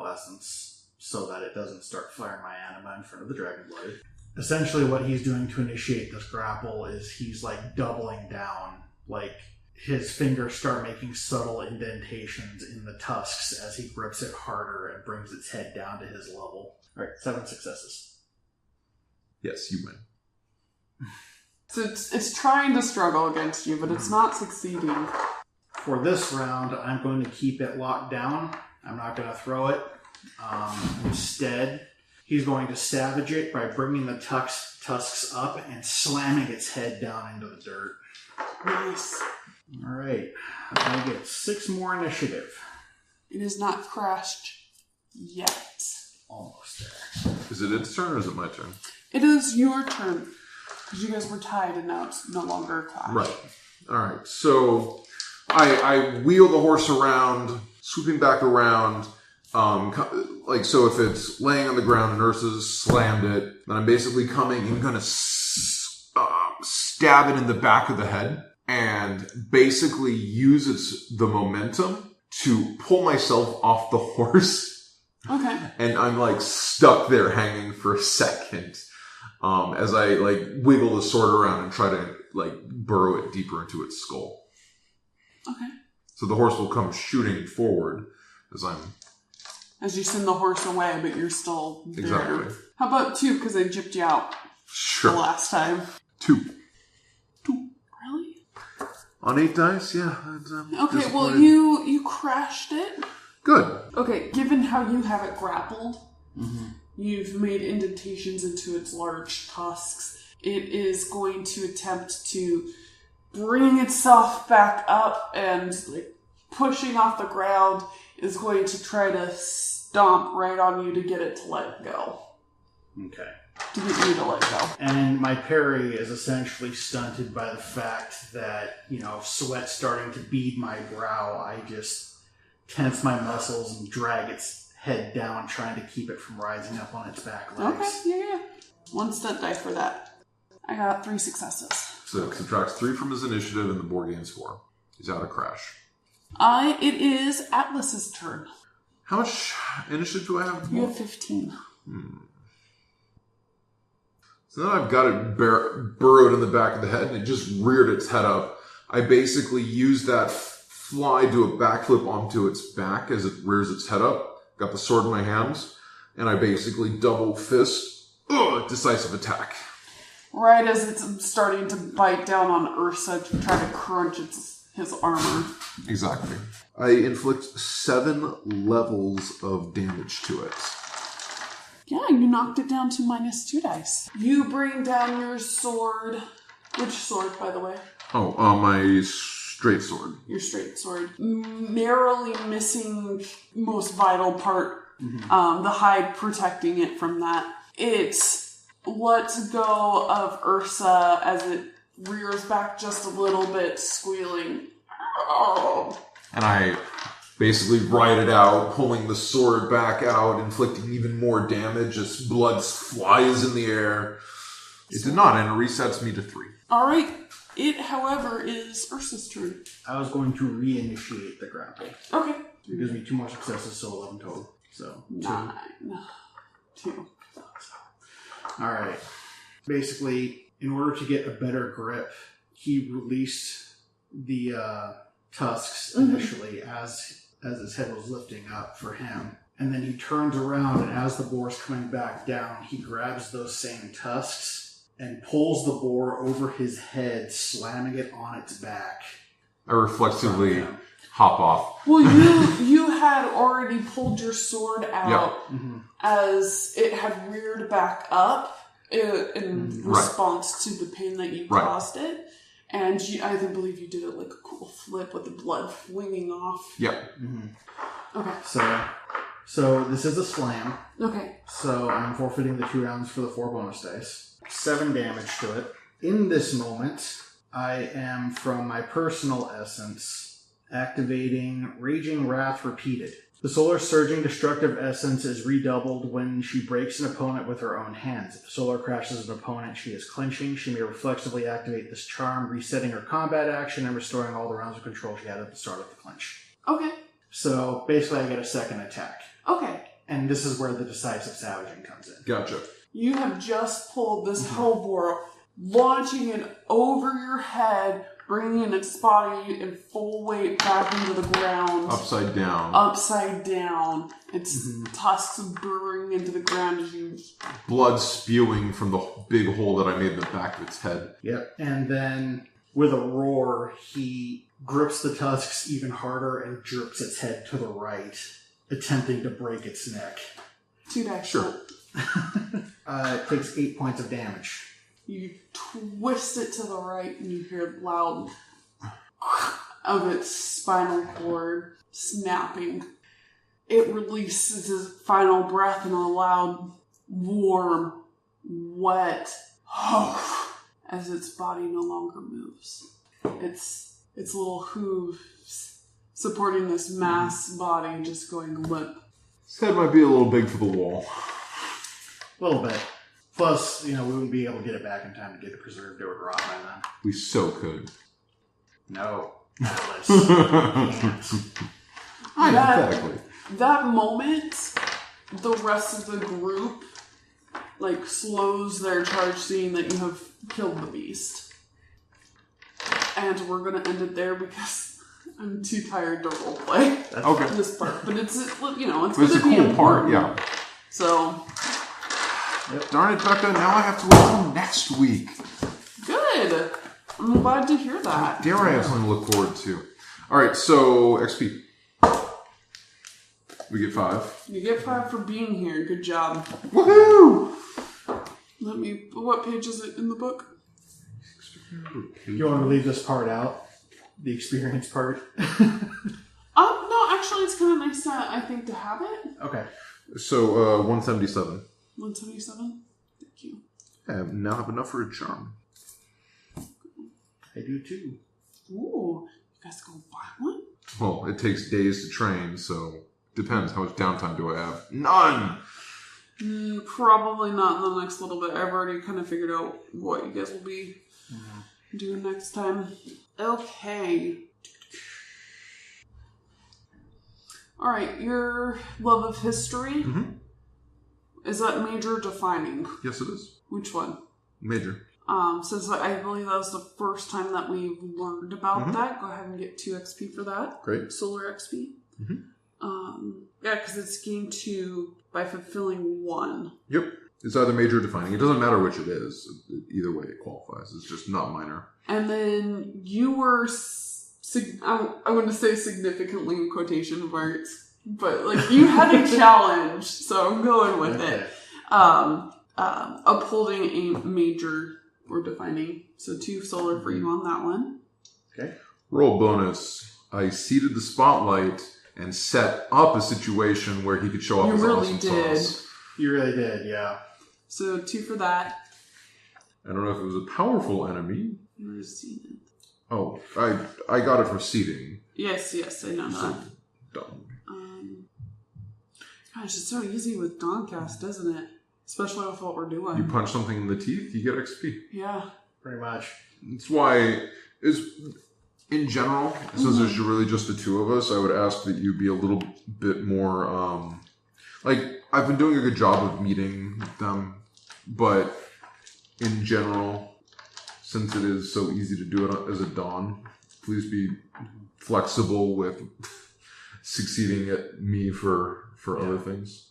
S4: essence, so that it doesn't start firing my anima in front of the dragon blade. Essentially what he's doing to initiate this grapple is he's like doubling down, like his fingers start making subtle indentations in the tusks as he grips it harder and brings its head down to his level. Alright, 7 successes.
S2: Yes, you win.
S3: So it's trying to struggle against you, but it's not succeeding.
S4: For this round, I'm going to keep it locked down. I'm not going to throw it. Instead, he's going to savage it by bringing the tusks up and slamming its head down into the dirt.
S3: Nice.
S4: Alright, I get 6 more initiative.
S3: It is not crashed yet.
S4: Almost there.
S2: Is it its turn or is it my turn?
S3: It is your turn. Because you guys were tied and now it's no longer a clash.
S2: Right. Alright, so I wheel the horse around, swooping back around. So if it's laying on the ground and Ursa's slammed it, then I'm basically coming and going to stab it in the back of the head and basically use the momentum to pull myself off the horse.
S3: Okay.
S2: And I'm like stuck there hanging for a second as I like wiggle the sword around and try to like burrow it deeper into its skull.
S3: Okay.
S2: So the horse will come shooting forward
S3: as you send the horse away, but you're still there.
S2: Exactly.
S3: How about 2, because I gypped you out
S2: Sure.
S3: the last time.
S2: 2.
S3: Really?
S2: On 8 dice, yeah.
S3: Okay, well, you crashed it.
S2: Good.
S3: Okay, given how you have it grappled, you've made indentations into its large tusks. It is going to attempt to bring itself back up and like pushing off the ground, is going to try to stomp right on you to get it to let go.
S4: Okay.
S3: To get you to let go.
S4: And my parry is essentially stunted by the fact that, sweat starting to bead my brow. I just tense my muscles and drag its head down, trying to keep it from rising up on its back legs.
S3: Okay, yeah. 1 stunt die for that. I got 3 successes.
S2: So subtracts 3 from his initiative and the board gains 4. He's out of crash.
S3: It is Atlas's turn.
S2: How much initiative do I have?
S3: You have 15.
S2: So now I've got it burrowed in the back of the head, and it just reared its head up. I basically used that fly, do a backflip onto its back as it rears its head up. Got the sword in my hands, and I basically double fist, decisive attack.
S3: Right as it's starting to bite down on Ursa to try to crunch his armor.
S2: Exactly. I inflict 7 levels of damage to it.
S3: Yeah, you knocked it down to -2 dice. You bring down your sword. Which sword, by the way?
S2: Oh, my straight sword.
S3: Your straight sword. Narrowly missing most vital part. The hide protecting it from that. It lets go of Ursa as it rears back just a little bit, squealing.
S2: And I basically ride it out, pulling the sword back out, inflicting even more damage as blood flies in the air. It did not, and it resets me to 3.
S3: Alright. It, however, is Ursa's turn.
S4: I was going to reinitiate the grapple.
S3: Okay.
S4: It gives me 2 more successes, so 11 total. So
S3: 9. 2.
S4: Alright. Basically, in order to get a better grip, he released the tusks initially as his head was lifting up for him. And then he turns around, and as the boar is coming back down, he grabs those same tusks and pulls the boar over his head, slamming it on its back.
S2: I reflexively hop off.
S3: Well, you had already pulled your sword out as it had reared back up in response to the pain that you caused it. And I believe you did it like a cool flip with the blood flinging off.
S2: Yep.
S3: Okay.
S4: So this is a slam.
S3: Okay.
S4: So I'm forfeiting the 2 rounds for the 4 bonus dice. 7 damage to it. In this moment, I am, from my personal essence, activating Raging Wrath Repeated. The solar surging destructive essence is redoubled when she breaks an opponent with her own hands. If the solar crashes an opponent she is clinching, she may reflexively activate this charm, resetting her combat action and restoring all the rounds of control she had at the start of the clinch.
S3: Okay.
S4: So basically I get a second attack.
S3: Okay.
S4: And this is where the decisive savaging comes in.
S2: Gotcha.
S3: You have just pulled this hellboar, launching it over your head, bringing its body in full weight back into the ground.
S2: Upside down.
S3: Upside down. Its tusks burrowing into the ground as you...
S2: Blood spewing from the big hole that I made in the back of its head.
S4: Yep. And then, with a roar, he grips the tusks even harder and jerks its head to the right, attempting to break its neck.
S3: 2 dice.
S2: Sure.
S4: It takes 8 points of damage.
S3: You twist it to the right and you hear loud of its spinal cord snapping. It releases its final breath in a loud, warm, wet as its body no longer moves. Its little hooves supporting this mass body just going limp.
S2: His head might be a little big for the wall.
S4: A little bit. Plus, we wouldn't be able to get it back in time to get it preserved. It would rot by then.
S2: We so could.
S4: No. Atlas. Can't.
S2: Hypothetically.
S3: That moment, the rest of the group, slows their charge, seeing that you have killed the beast. And we're going to end it there because I'm too tired to roleplay.
S2: Okay.
S3: This part. But it's
S2: It's
S3: going
S2: a
S3: to be
S2: cool
S3: important.
S2: part, yeah.
S3: So...
S2: Yep. Darn it, Becca, now I have to wait until next week.
S3: Good. I'm glad to hear that.
S2: Dare I have something to look forward to. Alright, so XP. We get 5.
S3: You get 5 for being here. Good job.
S2: Woohoo!
S3: What page is it in the book?
S4: You want to leave this part out? The experience part?
S3: Actually, it's kind of nice, I think, to have it.
S4: Okay.
S2: So, 177.
S3: 177? Thank you.
S2: I now have enough for a charm.
S4: I do too.
S3: Ooh, you guys go buy one?
S2: Well, it takes days to train, so depends. How much downtime do I have? None!
S3: Probably not in the next little bit. I've already kind of figured out what you guys will be doing next time. Okay. Alright, your love of history, is that major defining?
S2: Yes, it is.
S3: Which one?
S2: Major.
S3: Since I believe that was the first time that we've learned about that, go ahead and get 2 XP for that.
S2: Great.
S3: Solar XP. Yeah, because it's gained 2 by fulfilling 1.
S2: Yep. It's either major or defining. It doesn't matter which it is. Either way, it qualifies. It's just not minor.
S3: And then you were, I want to say significantly in quotation marks, but like you had a challenge, so I'm going with it. Upholding a major or defining. So 2 solar for you on that one.
S4: Okay.
S2: Roll bonus. I seeded the spotlight and set up a situation where he could show off his awesome sauce.
S4: You really did, yeah.
S3: So 2 for that.
S2: I don't know if it was a powerful enemy.
S3: Where's seeded?
S2: Oh, I got it from seeding.
S3: Yes, I know that.
S2: Dumb.
S3: Gosh, it's so easy with Dawncast, isn't it? Especially with what we're doing.
S2: You punch something in the teeth, you get XP.
S3: Yeah.
S4: Pretty much.
S2: That's why, in general, since there's really just the 2 of us, I would ask that you be a little bit more, I've been doing a good job of meeting them, but in general, since it is so easy to do it as a Dawn, please be flexible with succeeding at me for other things.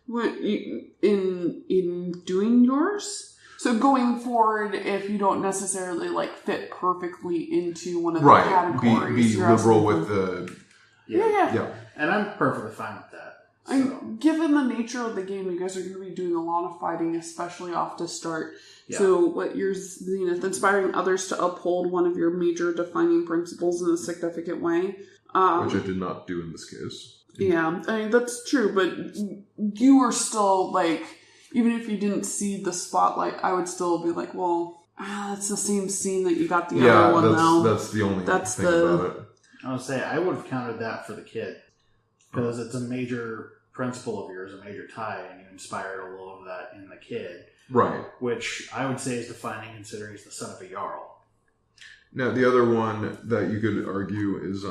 S3: What, in doing yours? So going forward, if you don't necessarily fit perfectly into one of the categories,
S2: be liberal with the
S3: yeah.
S4: And I'm perfectly fine with that. So.
S3: Given the nature of the game, you guys are going to be doing a lot of fighting, especially off to start.
S4: Yeah.
S3: So what you're, Zenith, inspiring others to uphold one of your major defining principles in a significant way.
S2: Which I did not do in this case.
S3: Yeah, I mean, that's true, but you were still, even if you didn't see the spotlight, I would still be like, well, that's the same scene that you got the other one now.
S2: That's the only thing about it.
S4: I would say I would have counted that for the kid. Because it's a major principle of yours, a major tie, and you inspired a little of that in the kid.
S2: Right.
S4: Which I would say is defining considering he's the son of a Jarl.
S2: Now, the other one that you could argue is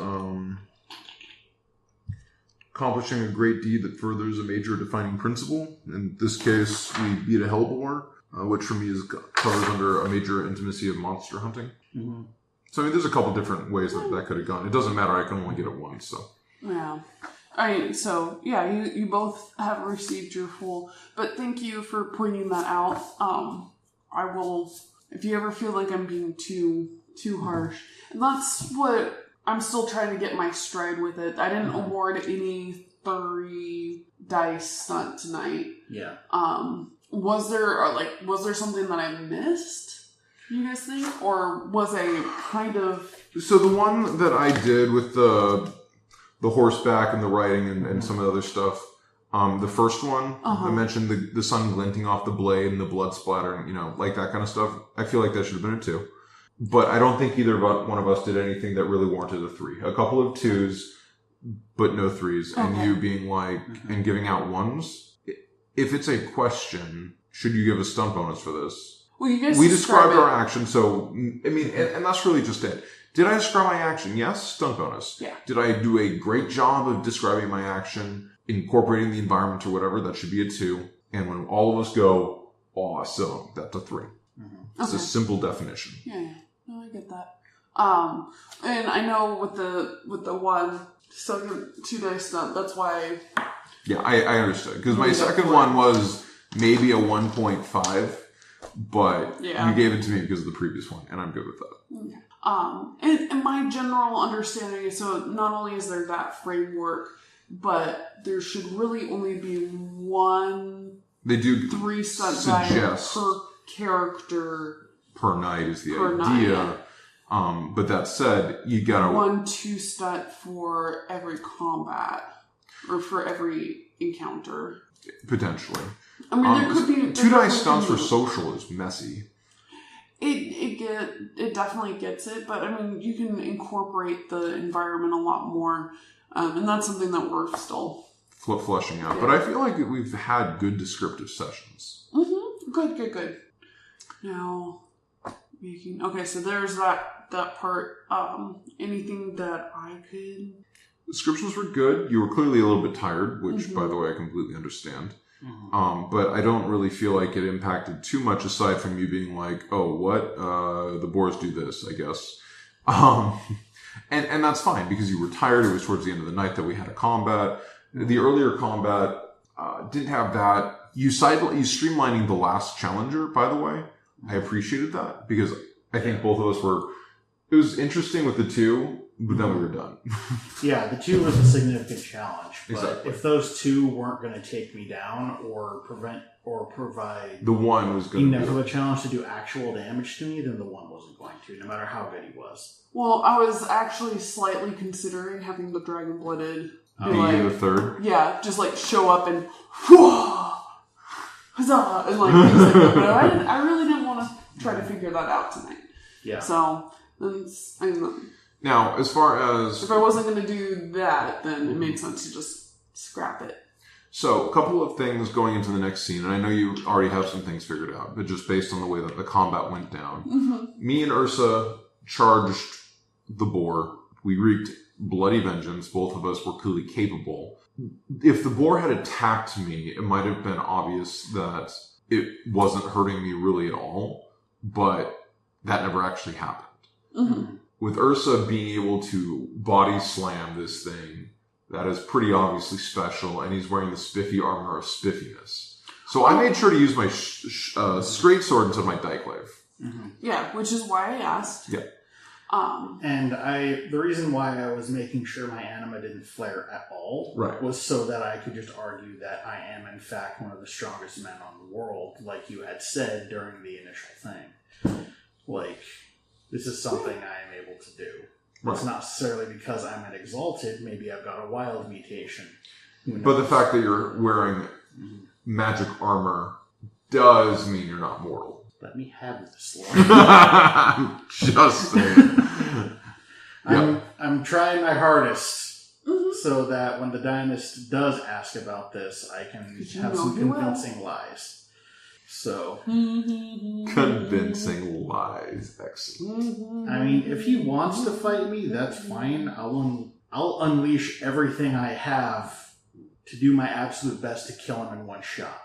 S2: accomplishing a great deed that furthers a major defining principle. In this case, we beat a Hellboar, which for me covers under a major intimacy of monster hunting.
S4: Mm-hmm.
S2: So, I mean, there's a couple different ways that could have gone. It doesn't matter. I can only get it once, so.
S3: Yeah. Alright, so, yeah, you both have received your full, but thank you for pointing that out. I will, if you ever feel like I'm being too harsh, and that's what I'm still trying to get my stride with it. I didn't award any 30 dice tonight.
S4: Yeah.
S3: Was there something that I missed, you guys think? Or was I kind of...
S2: So the one that I did with the horseback and the riding and some of the other stuff, the first one, I mentioned the sun glinting off the blade and the blood splattering, that kind of stuff. I feel like that should have been a 2. But I don't think either one of us did anything that really warranted a 3. A couple of 2s, but no 3s. Okay. And you being and giving out 1s. If it's a question, should you give a stunt bonus for this?
S3: Well, you guys
S2: we described our action, so, I mean, and that's really just it. Did I describe my action? Yes, stunt bonus.
S3: Yeah.
S2: Did I do a great job of describing my action, incorporating the environment or whatever? That should be a 2. And when all of us go, awesome, that's a 3. Mm-hmm. It's a simple definition.
S3: Yeah. No, I get that. And I know with the 1, so 2 dice stunt, that's why.
S2: Yeah, I understood. Because my second one was maybe a 1.5, but you gave it to me because of the previous one, and I'm good with that.
S3: Okay. And my general understanding is, so not only is there that framework, but there should really only be 1
S2: they do
S3: 3 stunt die per character
S2: per night is the
S3: per
S2: idea.
S3: Night.
S2: But that said, you gotta
S3: 1/2 stat for every combat or for every encounter.
S2: potentially.
S3: I mean, there could be
S2: 2 dice stunts for social is messy.
S3: It definitely gets it, but I mean, you can incorporate the environment a lot more, and that's something that we're still
S2: Fleshing out. But I feel like we've had good descriptive sessions.
S3: Mm-hmm. Good. Now, okay, so there's that part. Anything that I could...
S2: Descriptions were good. You were clearly a little bit tired, which, by the way, I completely understand. But I don't really feel like it impacted too much aside from you being like, oh, what? The boars do this, I guess. And that's fine because you were tired. It was towards the end of the night that we had a combat. The earlier combat didn't have that. You streamlining the last challenger, by the way. I appreciated that because I think both of us were... It was interesting with the 2, but then we were done.
S4: Yeah, the 2 was a significant challenge. But
S2: Exactly.
S4: if those 2 weren't going to take me down or provide
S2: The 1 was going to
S4: enough of a challenge to do actual damage to me, then the 1 wasn't going to, no matter how good he was.
S3: Well, I was actually slightly considering having the dragon-blooded...
S2: be the 3rd.
S3: Yeah, just like show up and... Huzzah! And like things like that. But I really didn't want to try to figure that out tonight.
S4: Yeah.
S3: So...
S2: Now, as far as...
S3: If I wasn't going to do that, then it made sense to just scrap it.
S2: So, a couple of things going into the next scene, and I know you already have some things figured out, but just based on the way that the combat went down. Me and Ursa charged the boar. We wreaked bloody vengeance. Both of us were clearly capable. If the boar had attacked me, it might have been obvious that it wasn't hurting me really at all, but that never actually happened. With Ursa being able to body slam this thing, that is pretty obviously special, and he's wearing the spiffy armor of spiffiness. So I made sure to use my straight sword instead of my dikeglaive.
S3: Yeah, which is why I asked.
S2: Yeah.
S4: And the reason why I was making sure my anima didn't flare at all was so that I could just argue that I am in fact one of the strongest men on the world, like you had said during the initial thing. Like, this is something I am able to do. It's not necessarily because I'm an Exalted. Maybe I've got a wild mutation.
S2: But the fact that you're wearing magic armor does mean you're not mortal.
S4: Let me have this, Lord.
S2: Just saying.
S4: I'm trying my hardest so that when the Dynast does ask about this, I can have some convincing lies. So,
S2: convincing lies. Excellent.
S4: I mean, if he wants to fight me, that's fine. I'll unleash everything I have to do my absolute best to kill him in one shot.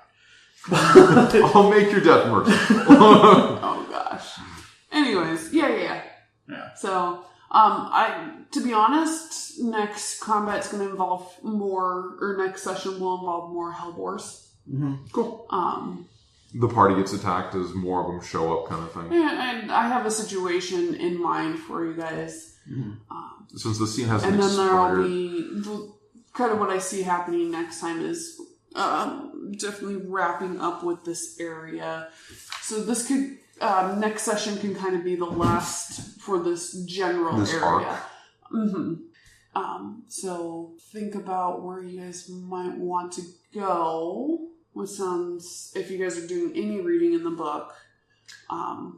S2: I'll make your death merciful.
S3: Oh gosh. Anyways, yeah. So, to be honest, next combat's going to involve more, or next session will involve more Hellboars.
S2: Cool. The party gets attacked as more of them show up, kind of thing.
S3: Yeah, and I have a situation in mind for you guys.
S2: Since the scene hasn't
S3: and then
S2: expired.
S3: there'll be kind of what I see happening next time is definitely wrapping up with this area. So this could next session can kind of be the last for this general area. Arc. So think about where you guys might want to go. What sounds, if you guys are doing any reading in the book.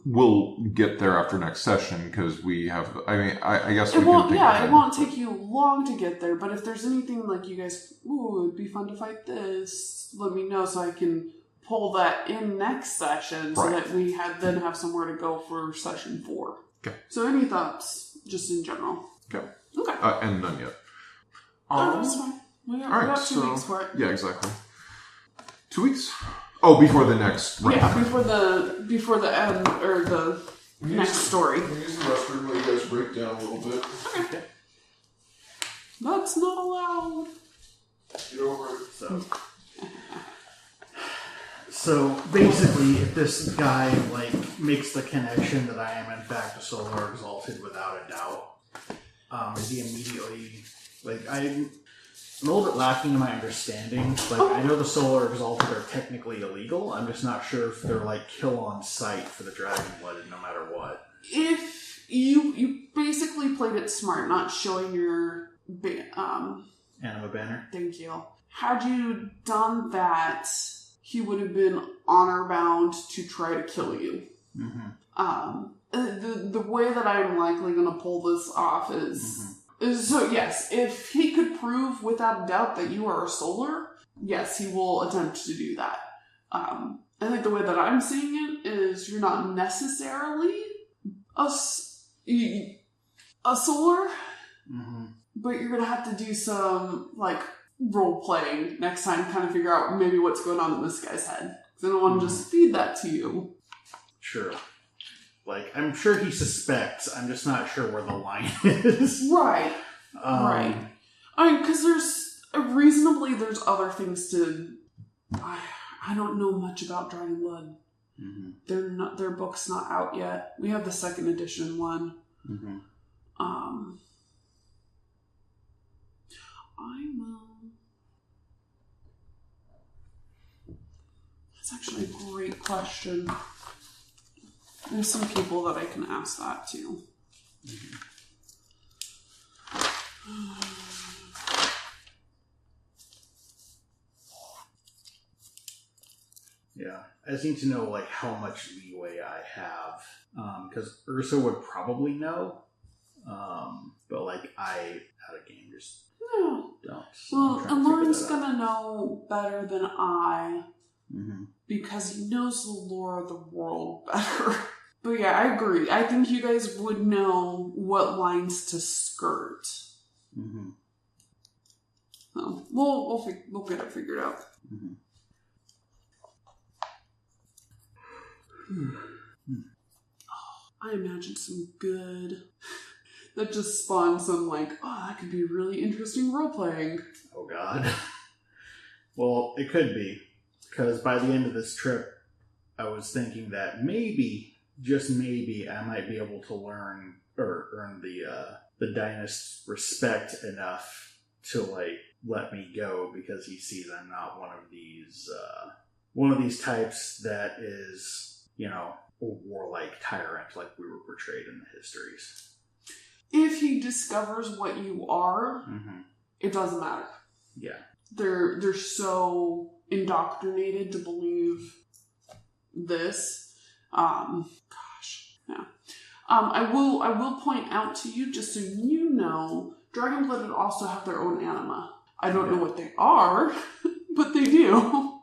S2: We'll get there after next session because we have, I guess we
S3: it won't,
S2: can think
S3: yeah, it won't take you long to get there, but if there's anything like you guys, it'd be fun to fight this, let me know so I can pull that in next session so that we then have somewhere to go for session 4.
S2: Okay.
S3: So any thoughts, just in general?
S2: Okay.
S3: Okay.
S2: And none yet.
S3: That's fine. We got 2 weeks for it.
S2: Yeah, exactly. 2 weeks? Oh, before the next round.
S3: Yeah, before the end, or the next story.
S2: We'll use the restroom, let you guys break down a little bit.
S3: Okay. That's not allowed.
S2: Get over it.
S4: So basically, if this guy makes the connection that I am in fact a Solar Exalted without a doubt, is he immediately I'm a little bit lacking in my understanding. I know the Solar Exalted are technically illegal. I'm just not sure if they're kill on sight for the Dragon Blooded no matter what.
S3: If You basically played it smart, not showing your
S4: Anima banner.
S3: Thank you. Had you done that, he would have been honor bound to try to kill you. The way that I'm likely going to pull this off is so yes, if he could prove without doubt that you are a solar, yes, he will attempt to do that. I think the way that I'm seeing it is you're not necessarily a solar, but you're going to have to do some, like, role-playing next time, kind of figure out maybe what's going on in this guy's head. Because I don't want to just feed that to you.
S4: Sure. Like, I'm sure he suspects, I'm just not sure where the line is.
S3: Right. Right. I mean, because there's other things to... I don't know much about Dragon Blood. Their book's not out yet. We have the 2nd edition one. I will... That's actually a great question. There's some people that I can ask that to.
S4: Yeah, I just need to know, like, how much leeway I have. Because Ursa would probably know. But, like, I, out of game, just don't. So
S3: well, and Lauren's gonna know better than I. Because he knows the lore of the world better. But yeah, I agree. I think you guys would know what lines to skirt. So we'll get it figured out. I imagine some good... that just spawns some, like, that could be really interesting role-playing.
S4: Oh, God. Well, it could be. Because by the end of this trip, I was thinking that maybe, just maybe, I might be able to learn or earn the Dynast's respect enough to, like, let me go because he sees I'm not one of these types that is, you know, a warlike tyrant like we were portrayed in the histories.
S3: If he discovers what you are, it doesn't matter.
S4: Yeah.
S3: They're so indoctrinated to believe this. I will point out to you, just so you know, Dragonblooded also have their own anima. I don't know what they are, but they do.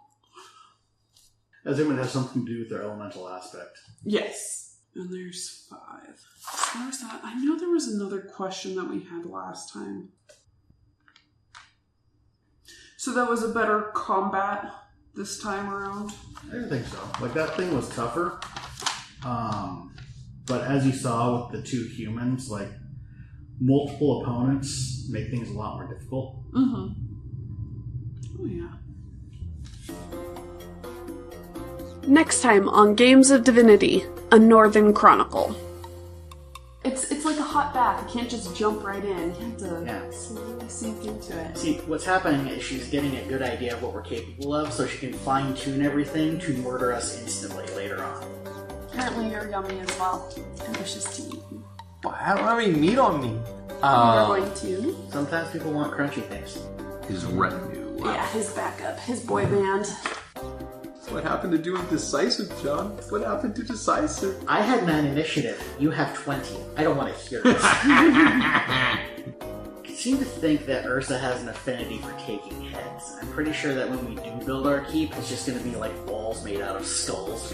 S4: I assume it has something to do with their elemental aspect.
S3: Yes. And there's 5. As far as that, I know there was another question that we had last time. So that was a better combat this time around?
S4: I didn't think so. Like, that thing was tougher. But as you saw with the 2 humans, like, multiple opponents make things a lot more difficult.
S3: Oh, yeah.
S1: Next time on Games of Divinity, a Northern Chronicle.
S3: It's like a hot bath. You can't just jump right in. You have to slowly sink into it.
S5: See, what's happening is she's getting a good idea of what we're capable of, so she can fine-tune everything to murder us instantly later on.
S3: Apparently you're yummy as well. Delicious to eat.
S6: Well, I don't have any meat on me.
S3: You're going to?
S5: Sometimes people want crunchy things.
S2: His retinue.
S3: Yeah, his backup. His boy band.
S6: What happened to doing decisive, John? What happened to decisive?
S5: I had 9 initiative. You have 20. I don't want to hear this. I seem to think that Ursa has an affinity for taking heads. I'm pretty sure that when we do build our keep, it's just going to be like walls made out of skulls.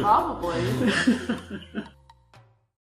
S3: Probably.